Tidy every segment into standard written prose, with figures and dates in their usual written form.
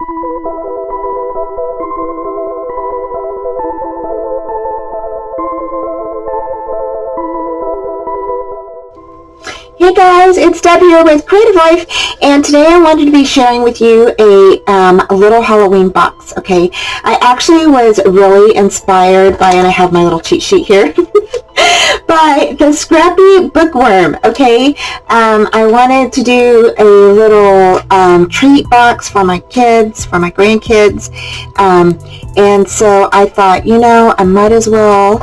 Hey guys, it's Deb here with Creative Life, and today I wanted to be sharing with you a little Halloween box, okay? I actually was really inspired by, and I have my little cheat sheet here, by the Scrappy Bookworm, okay? I wanted to do a little treat box for my kids, for my grandkids, and so I thought, I might as well,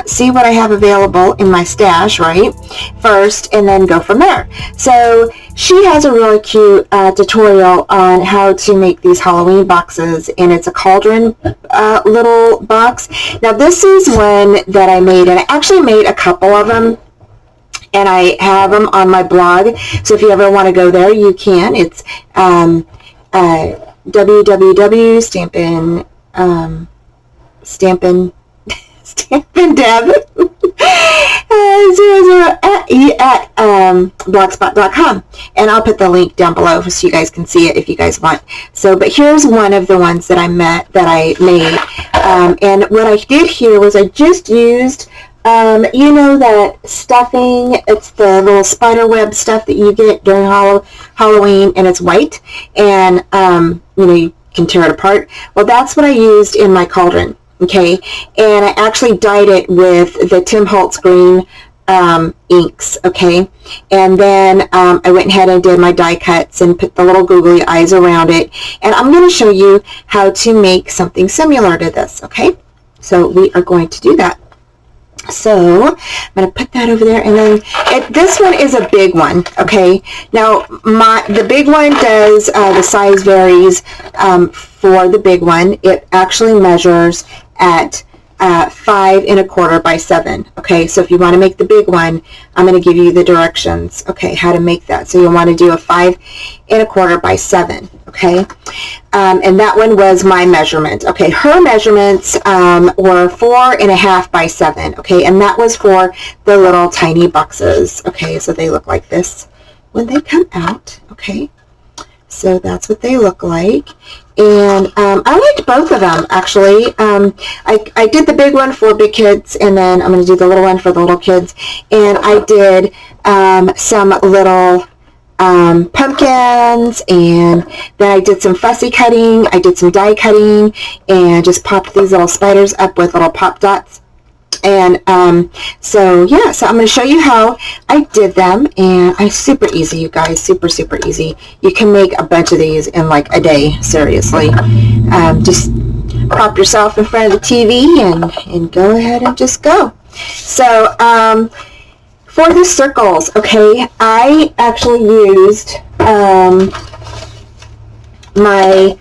see what I have available in my stash, right, first, and then go from there. So she has a really cute tutorial on how to make these Halloween boxes, and it's a Cauldron little box. Now this is one that I made, and I actually made a couple of them, and I have them on my blog, so if you ever want to go there, you can. It's www.stampin' Deb at blogspot.com, and I'll put the link down below so you guys can see it if you guys want. So, but here's one of the ones that I made, and what I did here was I just used that stuffing. It's the little spider web stuff that you get during Halloween, and it's white, and you can tear it apart. Well, that's what I used in my Cauldron. Okay, and I actually dyed it with the Tim Holtz green inks, okay, and then I went ahead and did my die cuts and put the little googly eyes around it, and I'm going to show you how to make something similar to this, okay? So we are going to do that. So I'm going to put that over there, and then this one is a big one, okay? Now the big one does, the size varies for the big one. It actually measures at 5 1/4 by 7, okay? So if you want to make the big one, I'm going to give you the directions, okay, how to make that. So you'll want to do a 5 1/4 by 7, okay? And that one was my measurement, okay? Her measurements were 4 1/2 by 7, okay? And that was for the little tiny boxes, okay? So they look like this when they come out, okay? So that's what they look like. And I liked both of them, actually. I did the big one for big kids, and then I'm going to do the little one for the little kids. And I did some little pumpkins, and then I did some fussy cutting. I did some die cutting, and just popped these little spiders up with little pop dots. And so yeah, so I'm going to show you how I did them, and it's super easy, you guys, super easy. You can make a bunch of these in like a day, seriously. Just prop yourself in front of the TV and go ahead and just go. So for the circles, okay, I actually used my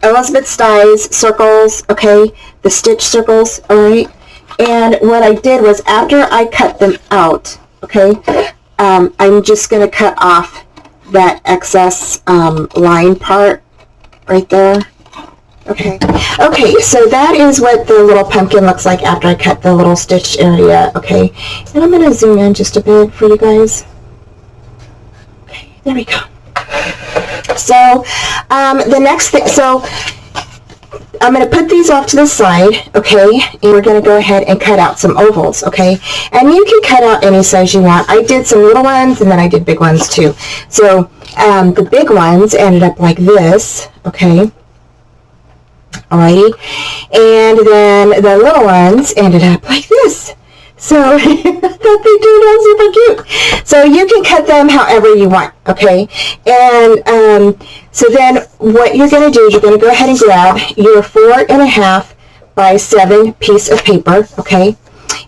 Elizabeth Stye's circles, okay, the stitch circles, all right. And what I did was, after I cut them out, okay, I'm just going to cut off that excess line part right there. Okay, so that is what the little pumpkin looks like after I cut the little stitch area, okay. And I'm going to zoom in just a bit for you guys. Okay, there we go. So the next thing, so I'm going to put these off to the side, okay, and we're going to go ahead and cut out some ovals, okay, and you can cut out any size you want. I did some little ones, and then I did big ones too. So the big ones ended up like this, okay, alrighty, and then the little ones ended up like this. So I thought they turned out super cute. So you can cut them however you want, okay? And so then what you're going to do is you're going to go ahead and grab your 4 1/2 by 7 piece of paper, okay?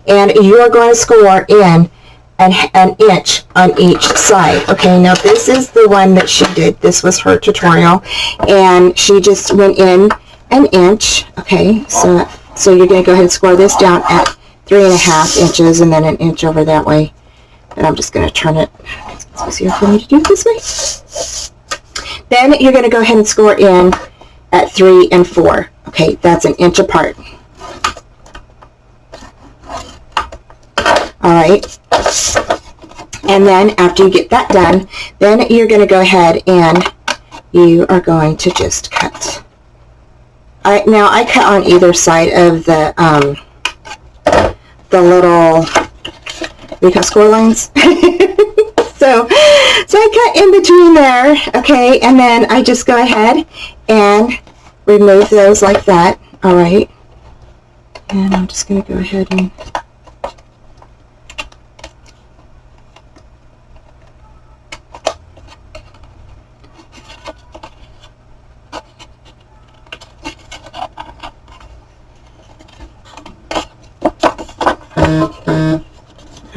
And you're going to score in an inch on each side, okay? Now this is the one that she did. This was her tutorial, and she just went in an inch, okay? So you're going to go ahead and score this down at 3 1/2 inches, and then an inch over that way. And I'm just going to turn it. It's easier for me to do it this way. Then you're going to go ahead and score in at 3 and 4. Okay, that's an inch apart. All right. And then after you get that done, then you're going to go ahead and you are going to just cut. Now I cut on either side of the little, we cut score lines. So I cut in between there, okay, and then I just go ahead and remove those like that, all right. And I'm just going to go ahead and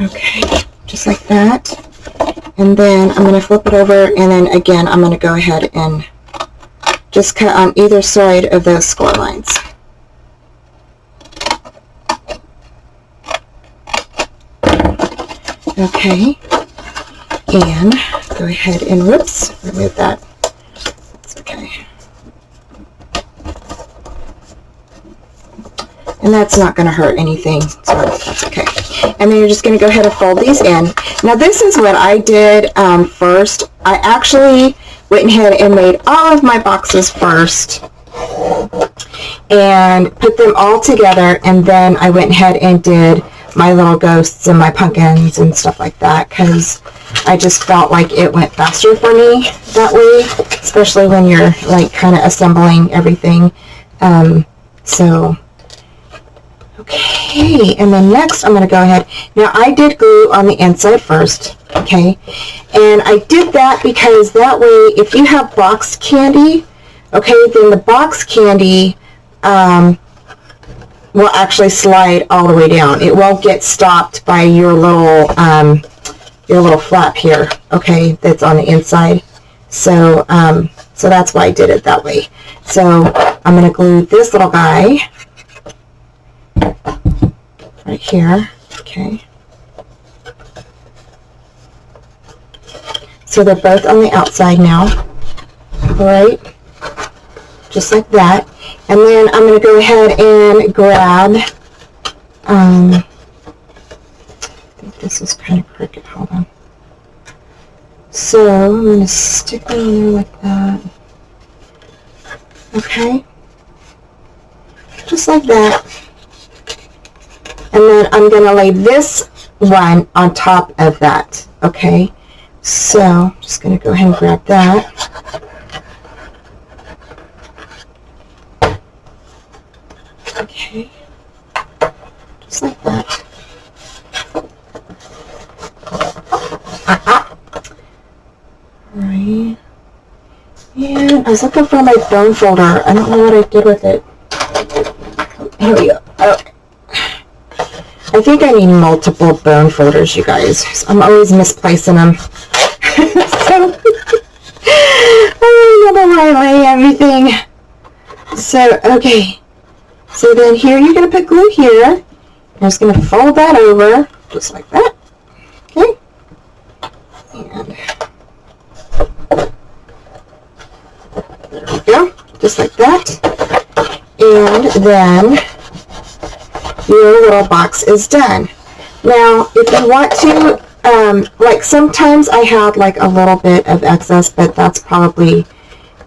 okay, just like that. And then I'm going to flip it over, and then again I'm going to go ahead and just cut on either side of those score lines. Okay, and go ahead and, whoops, remove that. It's okay. And that's not going to hurt anything, so that's okay. And then you're just going to go ahead and fold these in. Now this is what I did first. I actually went ahead and made all of my boxes first and put them all together, and then I went ahead and did my little ghosts and my pumpkins and stuff like that, because I just felt like it went faster for me that way, especially when you're like kind of assembling everything. So okay, and then next I'm going to go ahead. Now I did glue on the inside first, okay, and I did that because that way if you have boxed candy, okay, then the box candy will actually slide all the way down. It won't get stopped by your little flap here, okay, that's on the inside. So so that's why I did it that way. So I'm going to glue this little guy right here, okay. So they're both on the outside now, all right, just like that. And then I'm going to go ahead and grab, I think this is kind of crooked, hold on. So I'm going to stick it on there like that, okay, just like that. And then I'm going to lay this one on top of that, okay. So I'm just going to go ahead and grab that. Okay, just like that. Alright. And I was looking for my bone folder. I don't know what I did with it. Here we go. Okay. I think I need multiple bone folders, you guys. I'm always misplacing them. So I don't know where I lay everything. So, okay. So then here you're going to put glue here. I'm just going to fold that over, just like that. Okay. And there we go, just like that. And then your little box is done. Now, if you want to, like sometimes I had like a little bit of excess, but that's probably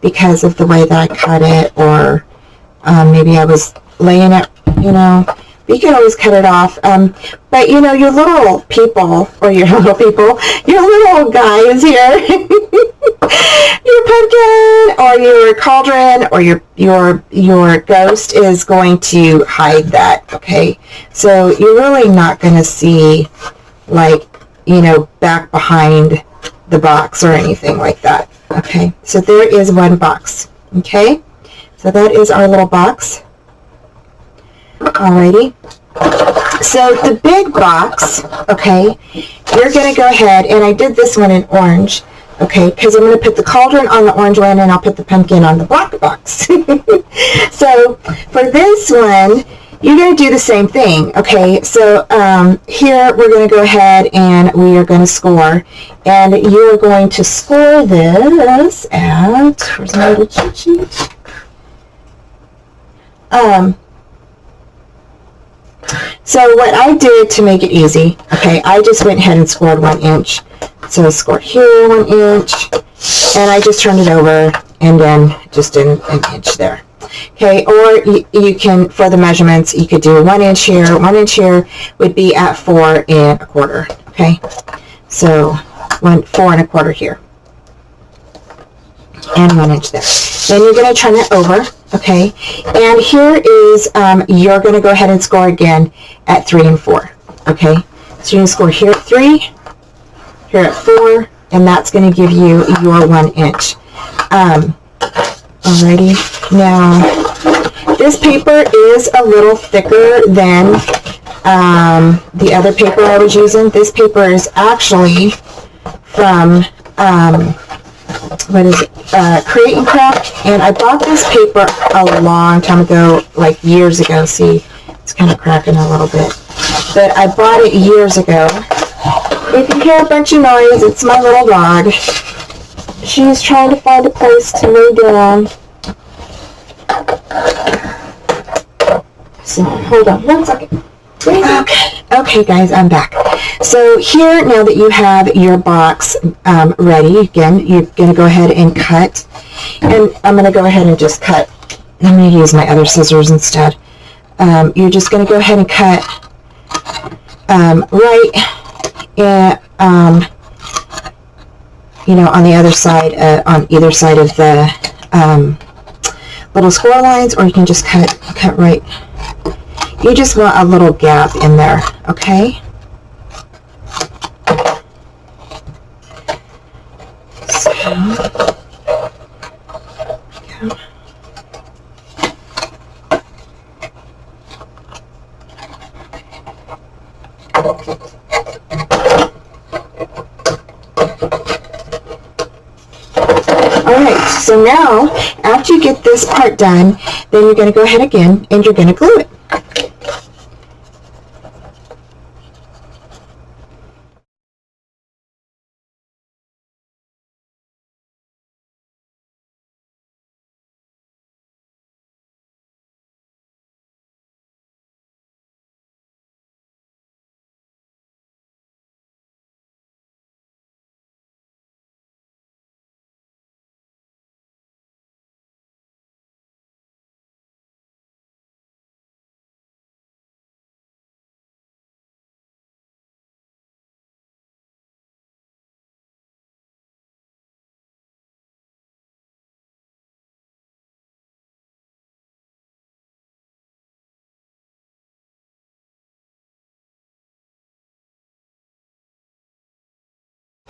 because of the way that I cut it, or maybe I was laying it, you know. You can always cut it off. But you know, your little people, or your little guys here, your pumpkin or your cauldron or your ghost is going to hide that, okay? So you're really not going to see, like, you know, back behind the box or anything like that, okay? So there is one box, okay? So that is our little box. Alrighty. So the big box, okay, you're going to go ahead, and I did this one in orange, okay, because I'm going to put the cauldron on the orange one, and I'll put the pumpkin on the black box. So for this one, you're going to do the same thing, okay? So here we're going to go ahead and we are going to score, and you're going to score this at, where's my little cheat sheet? So what I did to make it easy, okay, I just went ahead and scored 1 inch. So I scored here 1 inch, and I just turned it over and then just an inch there. Okay, or you can, for the measurements, you could do 1 inch here. 1 inch here would be at 4 1/4. Okay, so 4 1/4 here, and 1 inch there. Then you're going to turn it over. Okay, and here is you're going to go ahead and score again at 3 and 4. Okay, so you're going to score here at 3, here at 4, and that's going to give you your 1 inch. Alrighty, now this paper is a little thicker than the other paper I was using. This paper is actually from what is it? Create and Craft, and I bought this paper a long time ago, like years ago. See, it's kind of cracking a little bit, but I bought it years ago. If you hear a bunch of noise, it's my little dog. She's trying to find a place to lay down. So, hold on 1 second. Okay, guys, I'm back. So here, now that you have your box ready, again, you're going to go ahead and cut. And I'm going to go ahead and just cut. I'm going to use my other scissors instead. You're just going to go ahead and cut right in, on the other side, on either side of the little score lines, or you can just cut right. You just want a little gap in there, okay? So, go. Alright, so now, after you get this part done, then you're going to go ahead again and you're going to glue it.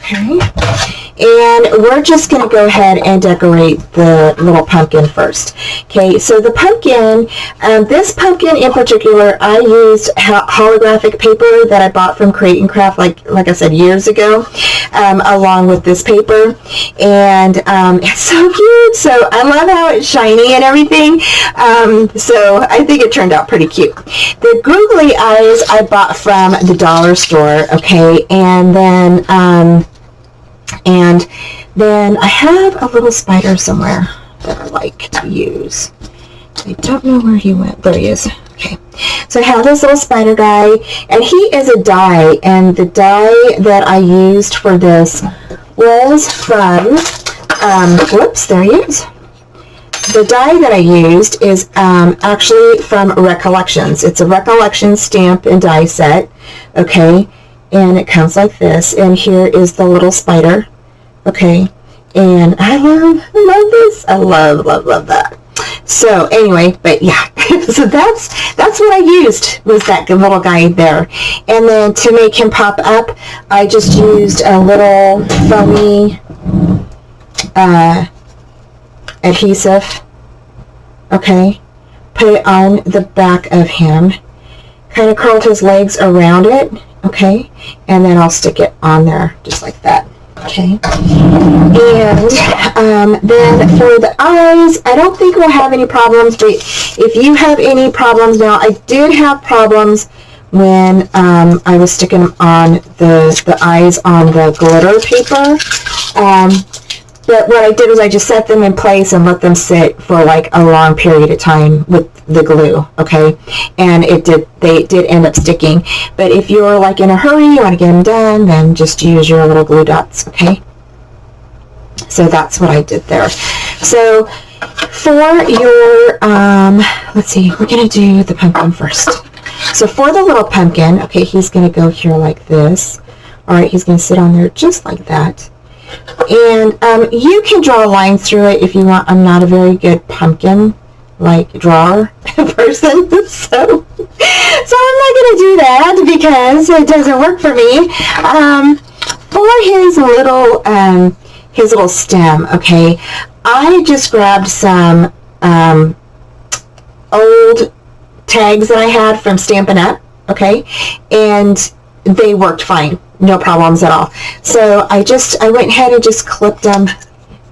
Okay, and we're just going to go ahead and decorate the little pumpkin first. Okay, so the pumpkin, this pumpkin in particular, I used holographic paper that I bought from Create and Craft, like I said, years ago, along with this paper, and it's so cute. So I love how it's shiny and everything. So I think it turned out pretty cute. The googly eyes I bought from the dollar store. Okay, and then I have a little spider somewhere that I like to use. I don't know where he went. There he is. Okay. So I have this little spider guy, and he is a die, and the die that I used for this was from, whoops, there he is. The die that I used is actually from Recollections. It's a Recollection stamp and die set, okay, and it comes like this, and here is the little spider, okay, and I love this. I love that. So anyway, but yeah, so that's what I used, was that little guy there. And then to make him pop up, I just used a little foamy adhesive, okay, put it on the back of him, kind of curled his legs around it, okay, and then I'll stick it on there just like that. Okay, and then for the eyes, I don't think we'll have any problems, but if you have any problems now, I did have problems when I was sticking them on the eyes on the glitter paper, but what I did was I just set them in place and let them sit for like a long period of time with the glue, okay, and they did end up sticking. But if you're like in a hurry, you want to get them done, then just use your little glue dots, okay. So that's what I did there. So for your, let's see, we're going to do the pumpkin first. So for the little pumpkin, okay, he's going to go here like this. All right, he's going to sit on there just like that. And you can draw a line through it if you want. I'm not a very good pumpkin drawer person, so I'm not going to do that because it doesn't work for me. For his little stem, okay, I just grabbed some old tags that I had from Stampin' Up, okay, and they worked fine, no problems at all. So I went ahead and just clipped them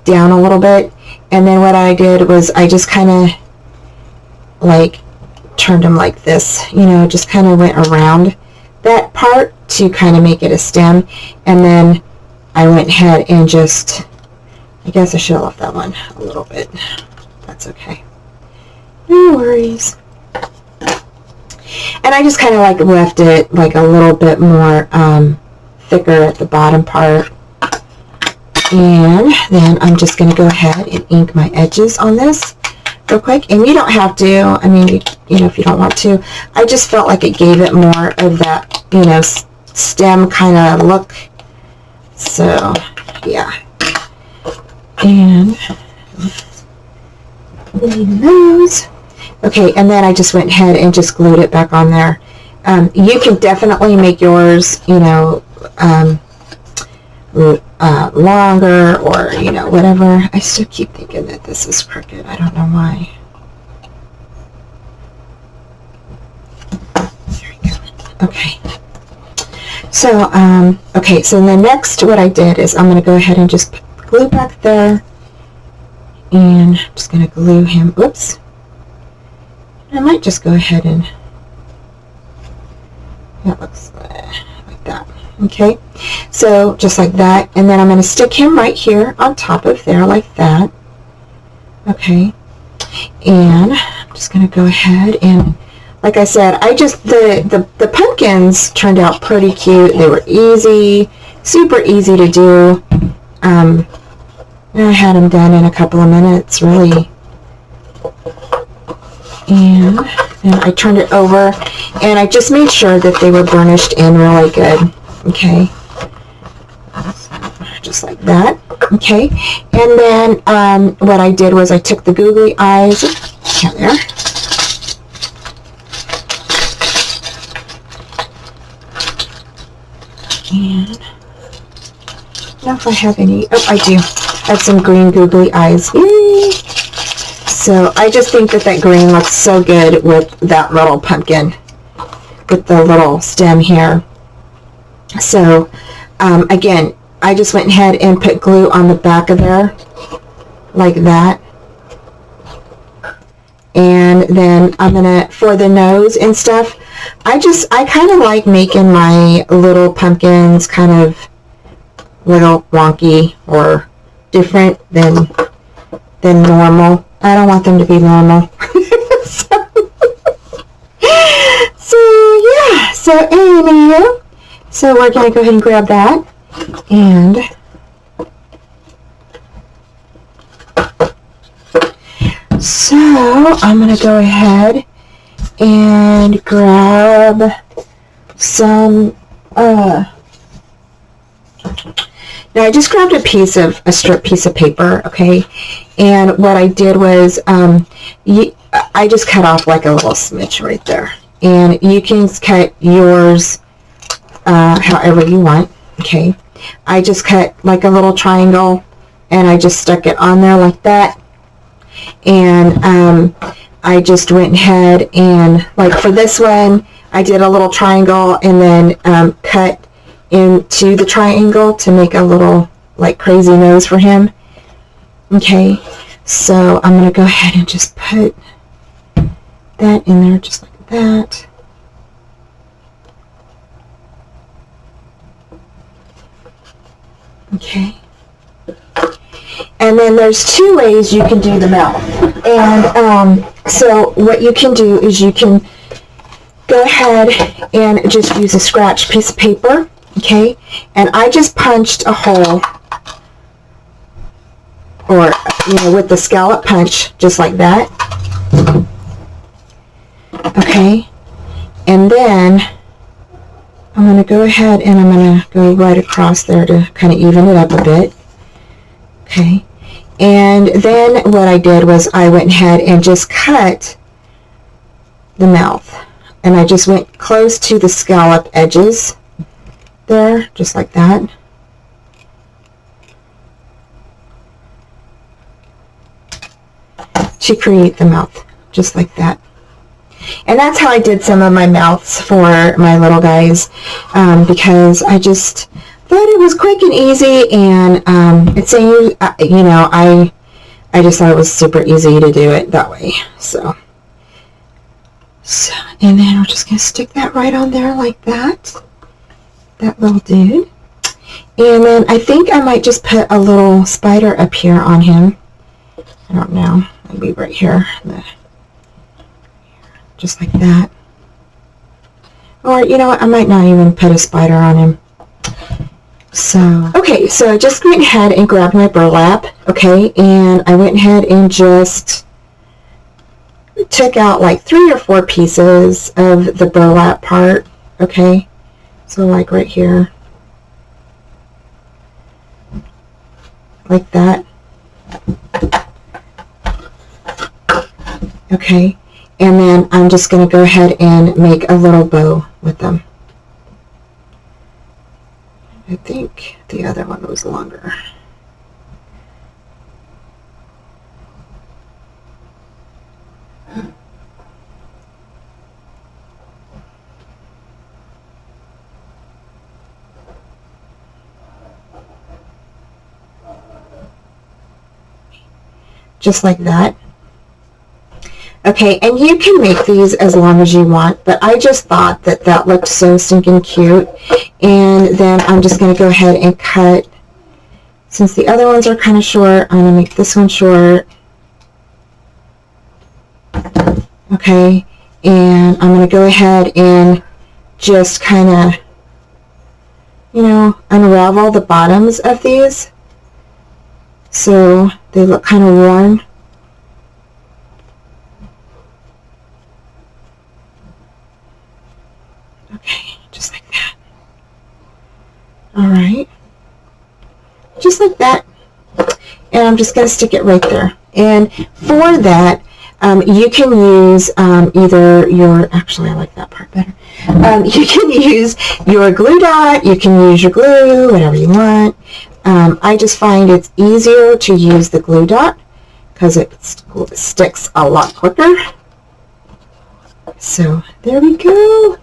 down a little bit, and then what I did was I just kind of turned them like this, just kind of went around that part to kind of make it a stem, and then I went ahead and just, I guess I should have left that one a little bit. That's okay. No worries. And I just kind of left it a little bit more thicker at the bottom part. And then I'm just going to go ahead and ink my edges on this real quick. And you don't have to, I mean, if you don't want to. I just felt like it gave it more of that, stem kind of look. So, yeah. And those. Okay, and then I just went ahead and just glued it back on there. You can definitely make yours, longer or, whatever. I still keep thinking that this is crooked. I don't know why. There we go. Okay. So, okay, so then next what I did is I'm going to go ahead and just put the glue back there. And I'm just going to glue him. Oops. I might just go ahead and, that looks like that. Okay, so just like that, and then I'm going to stick him right here on top of there like that. Okay, and I'm just going to go ahead and, like I said, the pumpkins turned out pretty cute. They were easy, super easy to do. I had them done in a couple of minutes, really. And then I turned it over, and I just made sure that they were burnished in really good. Okay, just like that. Okay, and then what I did was I took the googly eyes, there, and I don't know if I have any. Oh, I do. I have some green googly eyes. Yay! So I just think that green looks so good with that little pumpkin, with the little stem here. So again, I just went ahead and put glue on the back of there, like that. And then I'm gonna, for the nose and stuff, I kind of like making my little pumpkins kind of little wonky or different than normal. I don't want them to be normal. So anyway, so we're going to go ahead and grab that, and so I'm going to go ahead and grab some, now I just grabbed a strip piece of paper, okay, and what I did was I just cut off a little smidge right there, and you can cut yours however you want, okay. I just cut a little triangle, and I just stuck it on there like that, and I just went ahead and, for this one, I did a little triangle and then cut into the triangle to make a little crazy nose for him. Okay, so I'm going to go ahead and just put that in there just like that. Okay, and then there's two ways you can do the mouth. And so what you can do is you can go ahead and just use a scratch piece of paper. Okay, and I just punched a hole or, you know, with the scallop punch, just like that. Okay, and then I'm going to go ahead and I'm going to go right across there to kind of even it up a bit. Okay, and then what I did was I went ahead and just cut the mouth, and I just went close to the scallop edges there, just like that. To create the mouth, just like that. And that's how I did some of my mouths for my little guys, because I just thought it was quick and easy, and it's a, you know, I just thought it was super easy to do it that way. So and then we're just going to stick that right on there like that, that little dude. And then I think I might just put a little spider up here on him. I don't know, maybe right here, just like that. Or, you know what, I might not even put a spider on him. So, okay, so I just went ahead and grabbed my burlap, okay, and I went ahead and just took out like 3 or 4 pieces of the burlap part, okay, so like right here, like that. Okay, and then I'm just going to go ahead and make a little bow with them. I think the other one was longer. Just like that. Okay, and you can make these as long as you want, but I just thought that that looked so stinking cute. And then I'm just going to go ahead and cut, since the other ones are kind of short, I'm going to make this one short. Okay, and I'm going to go ahead and just kind of, you know, unravel the bottoms of these so they look kind of worn. Okay, just like that. Alright, just like that. And I'm just going to stick it right there. And for that, you can use either your, actually I like that part better. You can use your glue dot, you can use your glue, whatever you want. I just find it's easier to use the glue dot because it sticks a lot quicker. So there we go.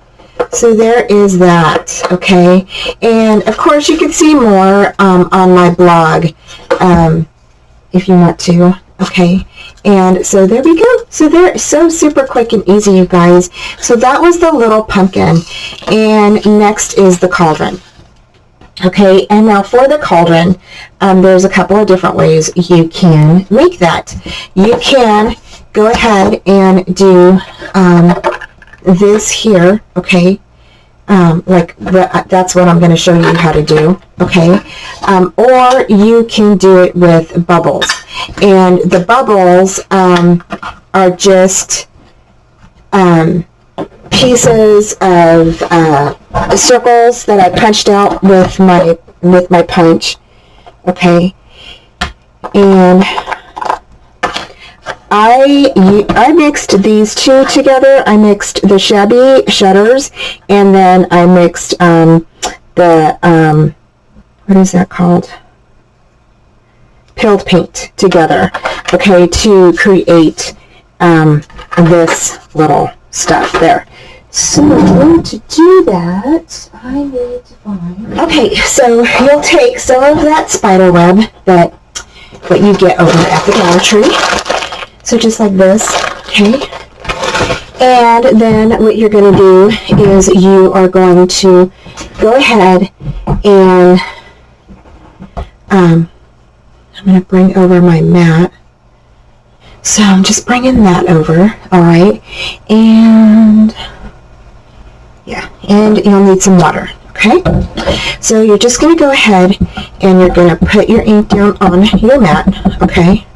So there is that, okay? And of course you can see more on my blog if you want to, okay? And so there we go. So they're so super quick and easy, you guys. So that was the little pumpkin. And next is the cauldron. Okay, and now for the cauldron, there's a couple of different ways you can make that. You can go ahead and do this here, okay, like that's what I'm going to show you how to do, okay, or you can do it with bubbles, and the bubbles are just pieces of circles that I punched out with my punch, okay, and I mixed these two together. I mixed the shabby shutters, and then I mixed the what is that called? Pilled paint together, okay, to create this little stuff there. So to do that, I need to find... Okay, so you'll take some of that spider web that you get over at the Dollar Tree. So just like this, okay? And then what you're going to do is you are going to go ahead and I'm going to bring over my mat. So I'm just bringing that over, all right? And yeah, and you'll need some water, Okay, so you're just going to go ahead and you're going to put your ink down on your mat, okay,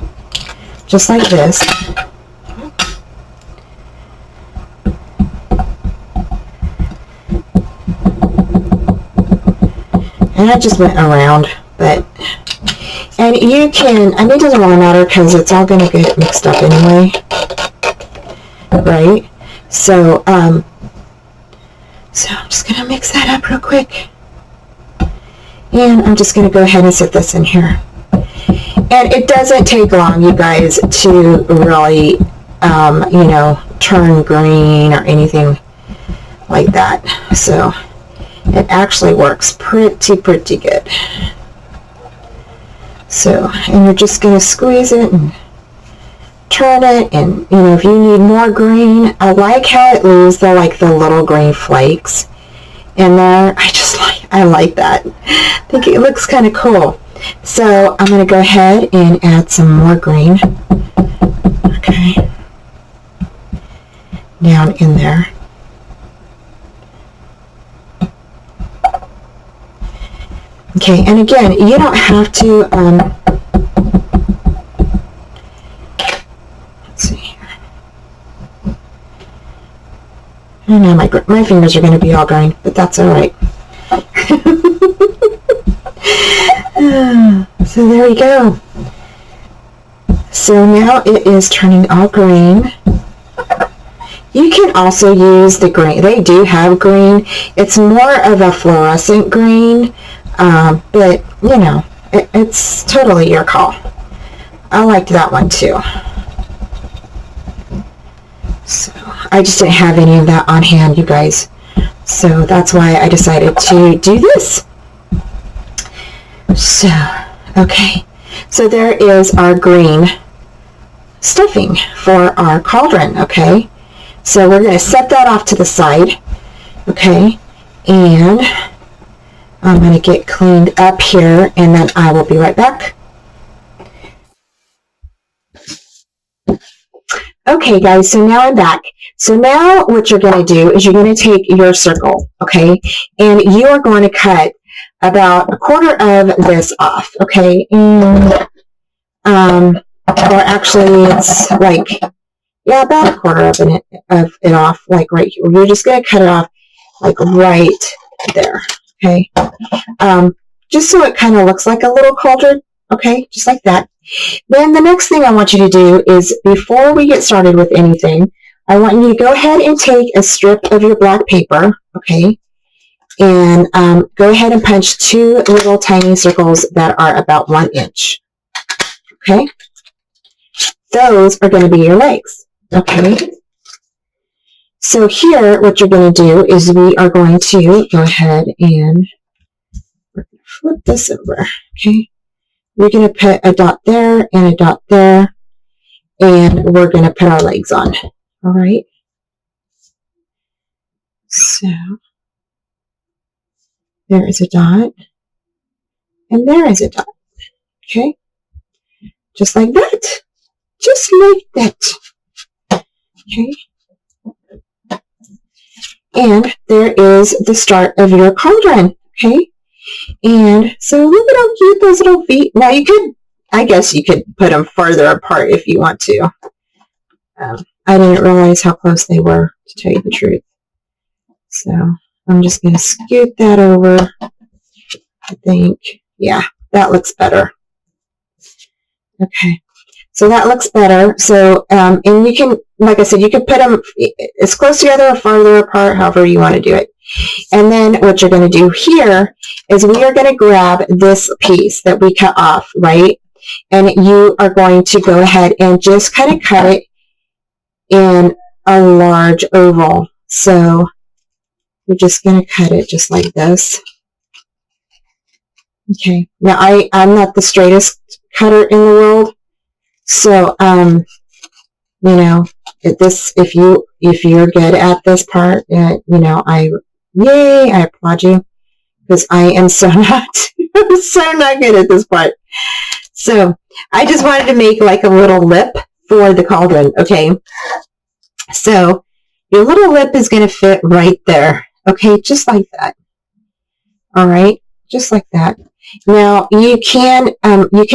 just like this. And I just went around, but, and you can, I mean, it doesn't really matter because it's all going to get mixed up anyway, right? So, so I'm just going to mix that up real quick. And I'm just going to go ahead and set this in here. And it doesn't take long, you guys, to really, you know, turn green or anything like that. So it actually works pretty good. So, and you're just going to squeeze it and turn it, and you know, if you need more green, I like how it leaves the little green flakes in there. I like that. I think it looks kind of cool. So I'm going to go ahead and add some more green. Okay, down in there. Okay, and again, you don't have to, let's see here. I know my fingers are going to be all green, but that's all right. So there we go. So now it is turning all green. You can also use the green. They do have green. It's more of a fluorescent green. But, you know, it's totally your call. I liked that one too. So, I just didn't have any of that on hand, you guys. So, that's why I decided to do this. So, okay. So, there is our green stuffing for our cauldron, okay? So, we're going to set that off to the side, okay? And I'm going to get cleaned up here, and then I will be right back. Okay, guys, so now I'm back. So now what you're going to do is you're going to take your circle, okay, and you are going to cut about 1/4 of this off, okay, and, or actually it's like, yeah, about 1/4 of it off, like right here. You're just going to cut it off, like right there. Okay, just so it kind of looks like a little cauldron, okay, just like that. Then the next thing I want you to do is, before we get started with anything, I want you to go ahead and take a strip of your black paper, okay, and go ahead and punch 2 little tiny circles that are about 1 inch, okay? Those are going to be your legs, okay? So here, what you're going to do is we are going to go ahead and flip this over, okay? We're going to put a dot there and a dot there, and we're going to put our legs on, all right? So there is a dot, and there is a dot, okay? Just like that. Just like that, okay? And there is the start of your cauldron, okay? And so look at how cute those little feet. Now you could, I guess you could put them further apart if you want to. I didn't realize how close they were, to tell you the truth. So I'm just going to scoot that over. I think, yeah, that looks better. Okay. So that looks better. So, and you can, like I said, you can put them as close together or farther apart, however you want to do it. And then what you're going to do here is we are going to grab this piece that we cut off, right? And you are going to go ahead and just kind of cut it in a large oval. So you're just going to cut it just like this. Okay. Now I'm not the straightest cutter in the world. So, you know, if you're good at this part, you know, I applaud you, because I am so not good at this part. So I just wanted to make like a little lip for the cauldron. Okay. So your little lip is going to fit right there. Okay. Just like that. All right, just like that. Now you can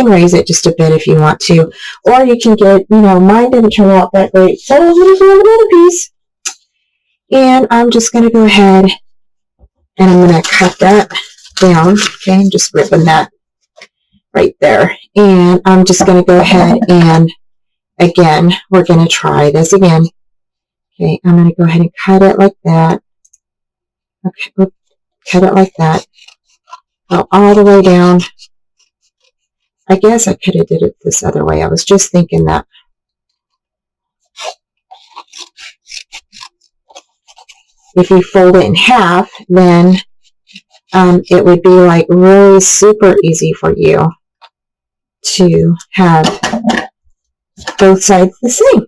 raise it just a bit if you want to, or you can get, mine didn't turn out that great, so I'm going to do another piece. And I'm just going to go ahead and I'm going to cut that down. Okay, I'm just ripping that right there. And I'm just going to go ahead and, again, we're going to try this again. Okay, I'm going to go ahead and cut it like that. Okay, cut it like that. Go all the way down. I guess I could have did it this other way. I was just thinking that. If you fold it in half, then it would be like really super easy for you to have both sides the same.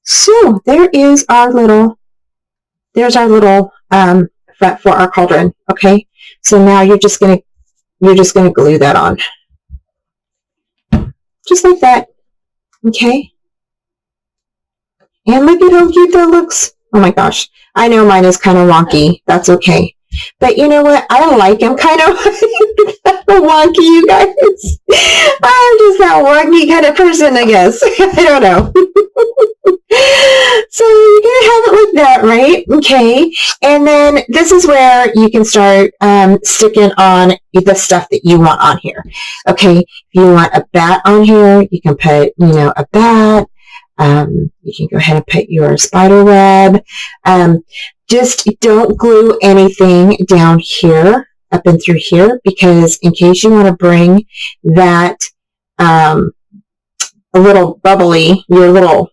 So there is our little, front for our cauldron. Okay, so now you're just gonna glue that on, just like that. Okay, and look at how cute that looks. Oh my gosh, I know mine is kind of wonky. That's okay. But you know what? I like them kind of wonky, you guys. I'm just that wonky kind of person, I guess. I don't know. So you're going to have it like that, right? Okay. And then this is where you can start sticking on the stuff that you want on here. Okay. If you want a bat on here, you can put, a bat. You can go ahead and put your spider web. Just don't glue anything down here, up and through here, because in case you want to bring that a little bubbly, your little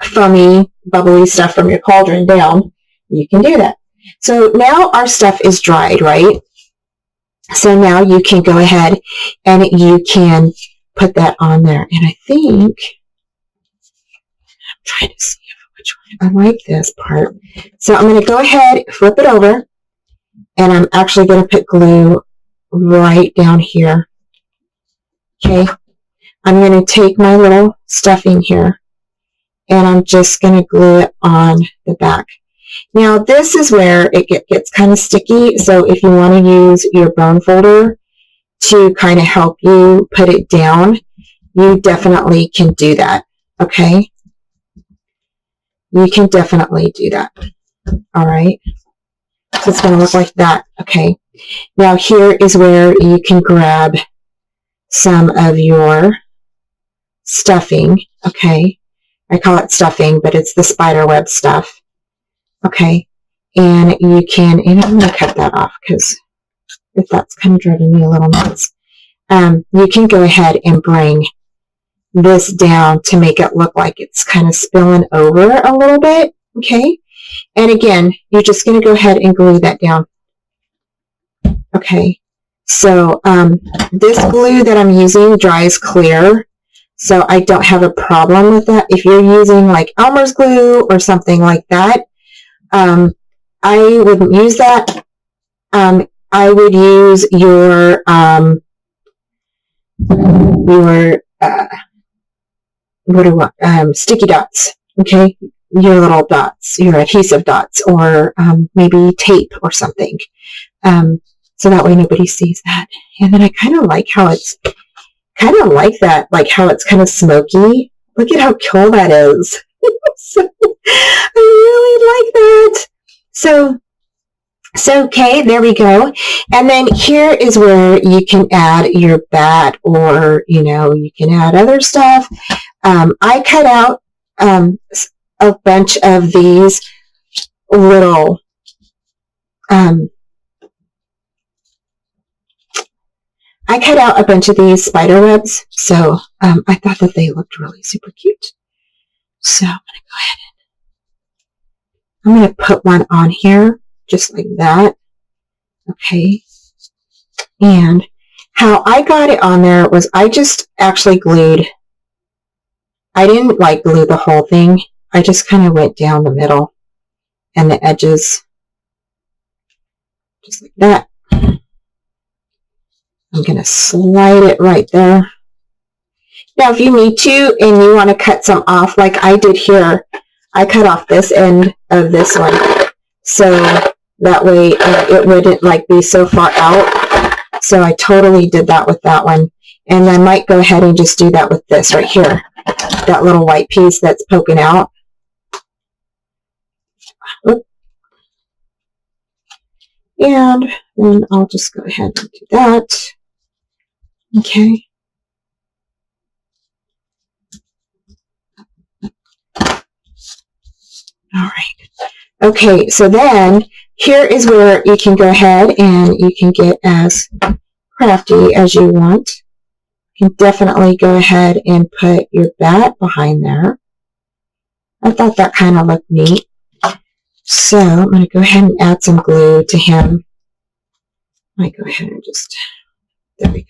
foamy, bubbly stuff from your cauldron down, you can do that. So now our stuff is dried, right? So now you can go ahead and you can put that on there. And I think, I'm trying to see which one. I like this part. So I'm going to go ahead, flip it over, and I'm actually going to put glue right down here. Okay. I'm going to take my little stuffing here, and I'm just going to glue it on the back. Now, this is where it gets kind of sticky, so if you want to use your bone folder to kind of help you put it down, you definitely can do that, okay? You can definitely do that, all right? So it's going to look like that, okay? Now, here is where you can grab some of your stuffing, okay? I call it stuffing, but it's the spider web stuff. Okay, and you can, and I'm going to cut that off because if that's kind of driving me a little nuts. You can go ahead and bring this down to make it look like it's kind of spilling over a little bit, okay? And again, you're just going to go ahead and glue that down. Okay, so this glue that I'm using dries clear, so I don't have a problem with that. If you're using like Elmer's glue or something like that, I wouldn't use that. I would use your sticky dots, okay? Your little dots, your adhesive dots, or maybe tape or something. So that way nobody sees that. And then I kind of like how it's kind of like that, like how it's kind of smoky. Look at how cool that is. So, I really like that. So okay, there we go. And then here is where you can add your bat, or you can add other stuff. I cut out a bunch of these little spider webs, so I thought that they looked really super cute. So I'm going to put one on here, just like that. Okay. And how I got it on there was I just actually glued. I didn't glue the whole thing. I just kind of went down the middle and the edges, just like that. I'm going to slide it right there. Now, if you need to and you want to cut some off like I did here, I cut off this end of this one. So That way it wouldn't like be so far out. So I totally did that with that one. And I might go ahead and just do that with this right here. That little white piece that's poking out. Oop. And then I'll just go ahead and do that. Okay. All right. Okay, so then here is where you can go ahead and you can get as crafty as you want. You can definitely go ahead and put your bat behind there. I thought that kind of looked neat. So I'm going to go ahead and add some glue to him. I might go ahead and just, there we go.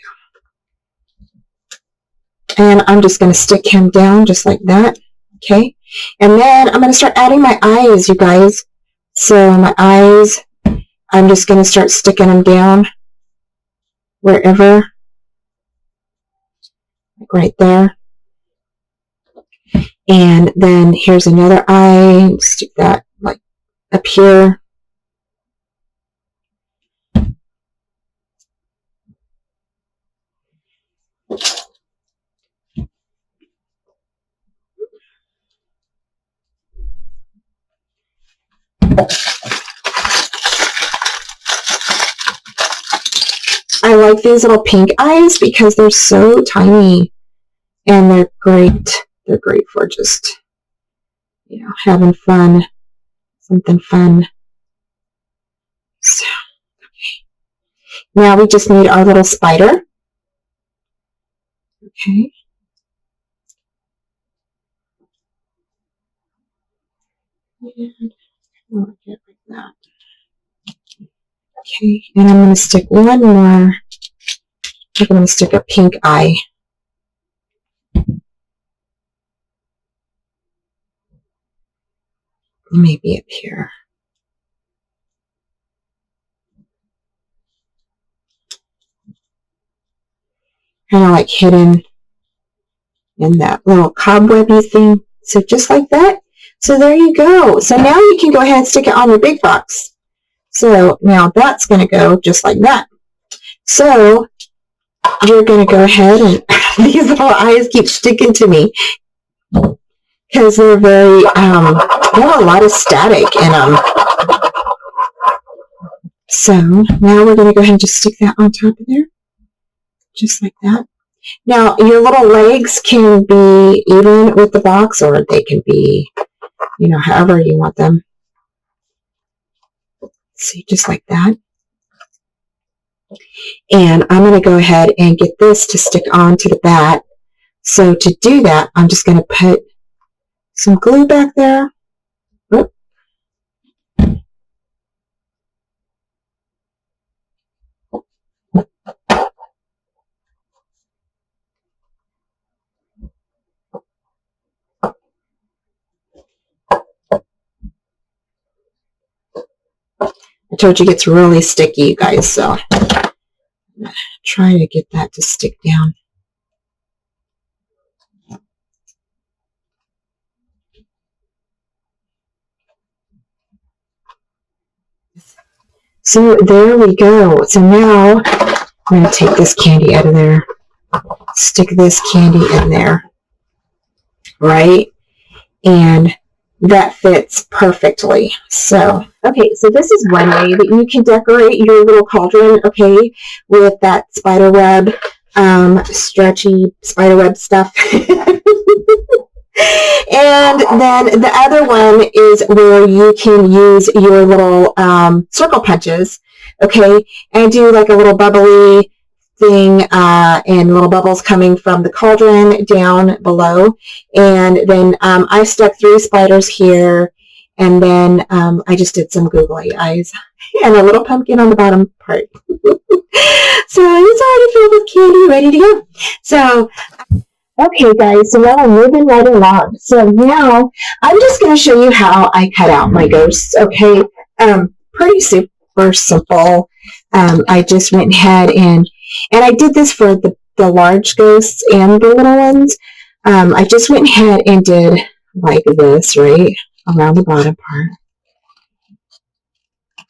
And I'm just going to stick him down just like that. Okay. And then I'm going to start adding my eyes, you guys. So my eyes, I'm just going to start sticking them down wherever. Like right there. And then here's another eye. Stick that like up here. I like these little pink eyes because they're so tiny and they're great. They're great for just, you know, having fun, something fun. So, okay. Now we just need our little spider. Okay. And I'll get like that. Okay, and I'm going to stick one more. I'm going to stick a pink eye. Maybe up here. Kind of like hidden in that little cobwebby thing. So just like that. So there you go. So now you can go ahead and stick it on your big box. So now that's going to go just like that. So you're going to go ahead and these little eyes keep sticking to me because they're very, they have a lot of static in them. So now we're going to go ahead and just stick that on top of there. Just like that. Now your little legs can be even with the box or they can be, you know, however you want them. See, just like that. And I'm going to go ahead and get this to stick onto the bat. So to do that, I'm just going to put some glue back there. Oop. I told you it gets really sticky, you guys, so I'm going to try to get that to stick down. So there we go. So now I'm going to take this candy out of there, stick this candy in there, right? And that fits perfectly. So, okay, so this is one way that you can decorate your little cauldron, okay, with that spider web, stretchy spider web stuff. And then the other one is where you can use your little circle punches, okay, and do like a little bubbly thing and little bubbles coming from the cauldron down below. And then I stuck 3 spiders here, and then I just did some googly eyes and a little pumpkin on the bottom part. So it's already filled with candy, ready to go. So okay, guys, so now I'm moving right along. So now I'm just going to show you how I cut out my ghosts, okay? Pretty super simple. I just went ahead and I did this for the large ghosts and the little ones. I just went ahead and did like this, right, around the bottom part.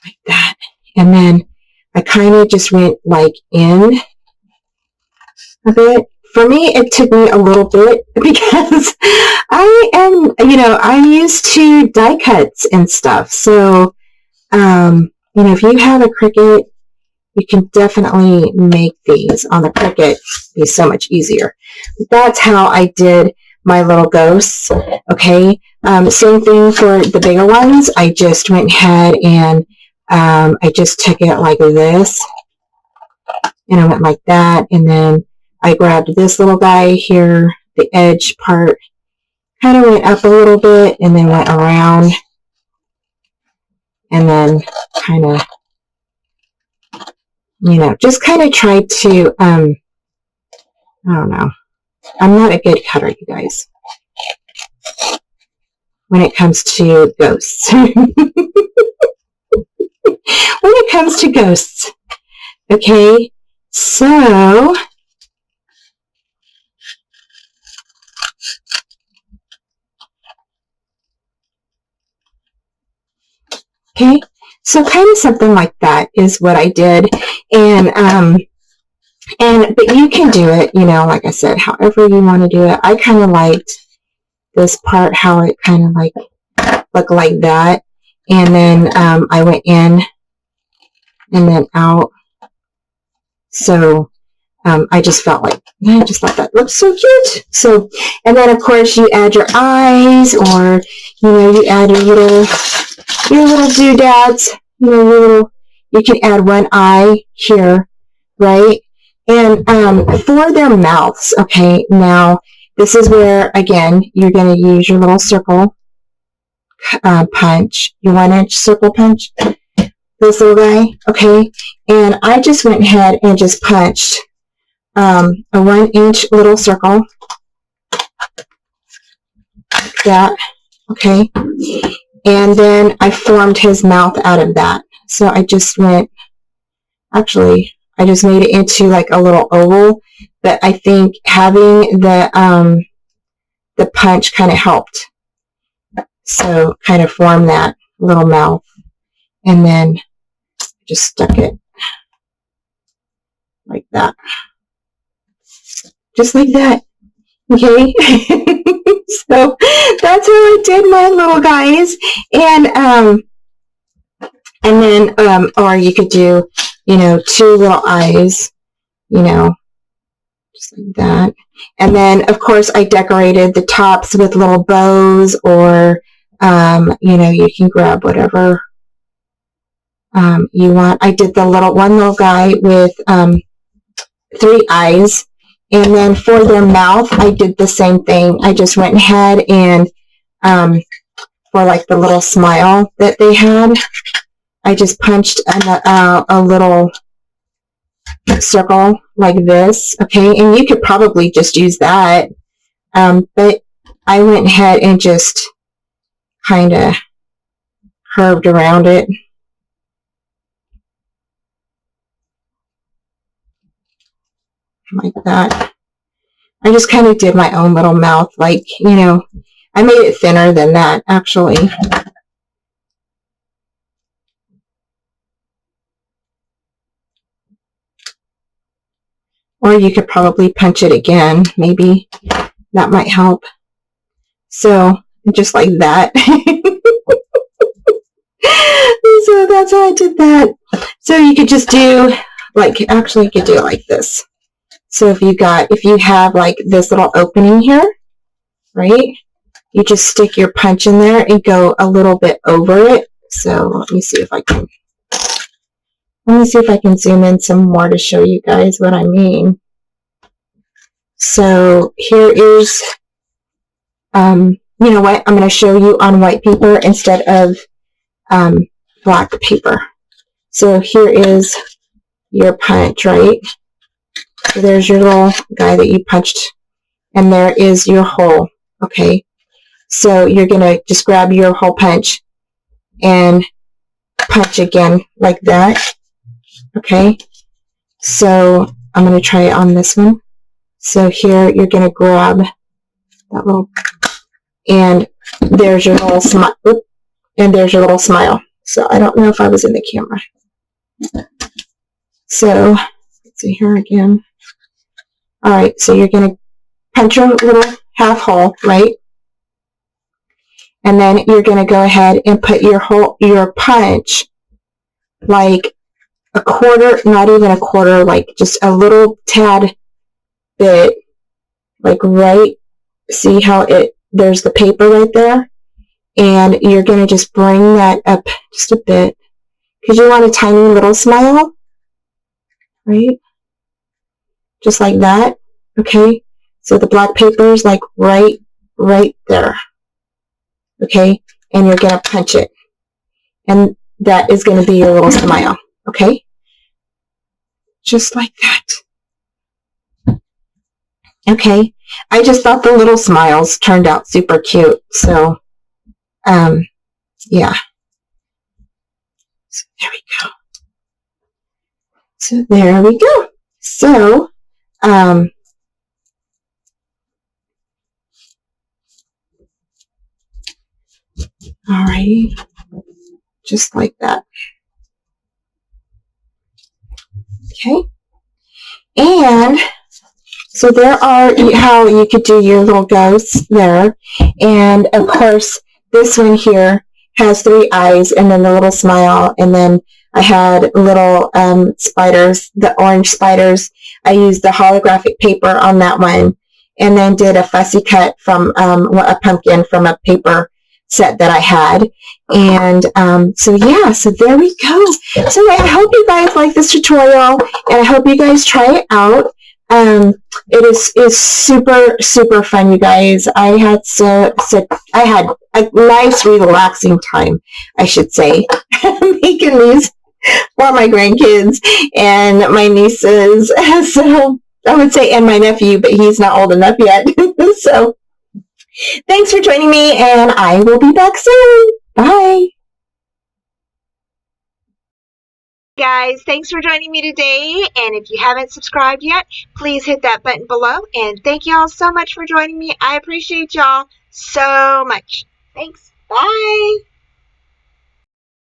like that. And then I kind of just went like in a bit. For me, it took me a little bit because I am, I'm used to die cuts and stuff. So, if you have a Cricut, you can definitely make these on the Cricut be so much easier. That's how I did my little ghosts. Okay. Same thing for the bigger ones. I just went ahead and I just took it like this, and I went like that, and then I grabbed this little guy here, the edge part, kind of went up a little bit, and then went around, and then kind of, just kind of tried to, I don't know. I'm not a good cutter, you guys, when it comes to ghosts. When it comes to ghosts. Okay, so kind of something like that is what I did, but you can do it, like I said, however you want to do it. I kind of liked this part, how it kind of like looked like that, and then I went in and then out. So I just thought that looks so cute. So, and then of course you add your eyes, or you add your little doodads. You can add one eye here, right? And for their mouths, okay. Now this is where again you're going to use your little circle punch, your 1-inch circle punch. This little guy, okay. And I just went ahead and just punched a 1-inch little circle, like that, okay. And then I formed his mouth out of that. So I just made it into like a little oval, but I think having the punch kind of helped. So kind of form that little mouth, and then just stuck it like that. Just like that. Okay. So that's how I did my little guys. And then or you could do, 2 little eyes, just like that. And then of course I decorated the tops with little bows, or you can grab whatever you want. I did the one little guy with 3 eyes. And then for their mouth, I did the same thing. I just went ahead and for like the little smile that they had, I just punched a little circle like this, okay? And you could probably just use that, but I went ahead and just kind of curved around it. Like that. I just kind of did my own little mouth, like, I made it thinner than that, actually. Or you could probably punch it again, maybe. That might help. So, just like that. So that's how I did that. So you could just do, actually you could do it like this. So if you have like this little opening here, right? You just stick your punch in there and go a little bit over it. So let me see if I can zoom in some more to show you guys what I mean. So here is, you know what? I'm going to show you on white paper instead of black paper. So here is your punch, right? So there's your little guy that you punched, and there is your hole, okay? So you're going to just grab your hole punch and punch again like that, okay? So I'm going to try it on this one. So here you're going to grab that little, and there's your little smile, and there's your little smile, So I don't know if I was in the camera. So let's see here again. All right, so you're going to punch your little half hole, right? And then you're going to go ahead and put your punch like a quarter, not even a quarter, like just a little tad bit, like right, see how there's the paper right there? And you're going to just bring that up just a bit because you want a tiny little smile, right? Just like that, okay? So the black paper is like right there, okay? And you're going to punch it. And that is going to be your little smile, okay? Just like that. Okay, I just thought the little smiles turned out super cute, so, yeah. So there we go. So there we go. So, alrighty, just like that. Okay, and so there are how you could do your little ghosts there, and of course this one here has 3 eyes and then the little smile, and then I had little spiders, the orange spiders. I used the holographic paper on that one, and then did a fussy cut from a pumpkin from a paper set that I had. And so yeah, so there we go. So I hope you guys like this tutorial, and I hope you guys try it out. It is super fun, you guys. I had a nice relaxing time, I should say, making these for my grandkids and my nieces. So I would say, and my nephew, but he's not old enough yet. So thanks for joining me, and I will be back soon. Bye. Guys, thanks for joining me today, and if you haven't subscribed yet, please hit that button below, and thank y'all so much for joining me. I appreciate y'all so much. Thanks. Bye.